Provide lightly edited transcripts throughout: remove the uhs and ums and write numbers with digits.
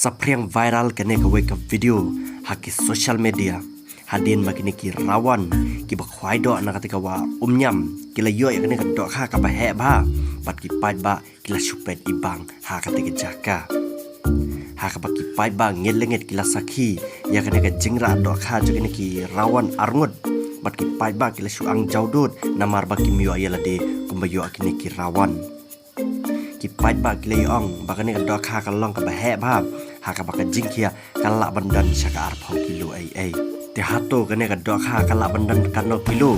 Sapriang viral kene ke video haki social media hadin makini ki rawan ki bakhwai do na katika wa umnyam kila yo ya kene ka do kha ka ba he ba pat ki pai ba kila supet ibang ha katika jaka ha ka ba ki pai ba ngelenget kila sakhi ya kene ka jingra do kha jo kene ki rawan arngut pat ki pai ba kila suang jaudut namar ba ki mio ya lade kumbayo akini ki rawan ki pai ba kila yong ba kene ka do kha ka long ka ba he ba ha ka ba ka jingkia kala bandan syaka arpau kilo ai te hato kene ka dok ha kala bandan kano kilo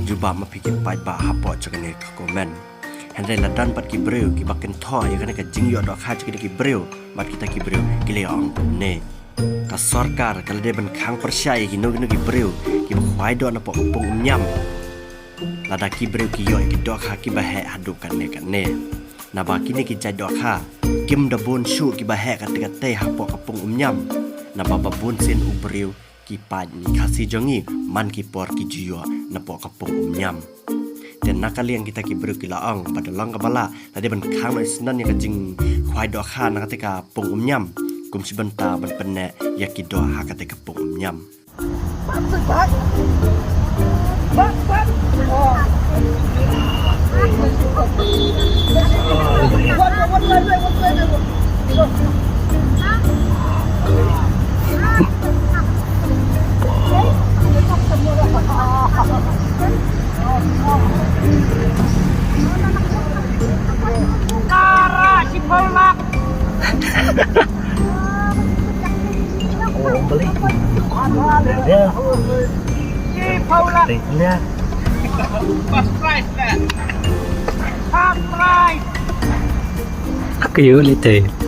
juba ma pikir pai ba hapo chakane ka komen henry ladan pat ki breu ki baken tho ya kene ka jingyo dok ha chakane ki breu mat kita ki breu kile ong ne ka sarkar kala de ban khang persyai ki no ki breu ki ba khwai do na po pung nyam lada ki breu ki yo ki dok ha ki ba he hadu kane na ba kini ki jai dok ha kim da bon shu ki ba he ka te hapo ka pung nyam na ba babun sen ubreu ki pad ni kasi jongi man ki por ki jiyo na po kapong nyam dan nakali yang kita ki bru ki laang pada lang kabala tadi ban khang no isnan ya kajing khwai do kha na katika pong nyam kum si banta ban penne ya ki do ha katika pong nyam beli ya Paula ya pas price lah half price Kêu lên trời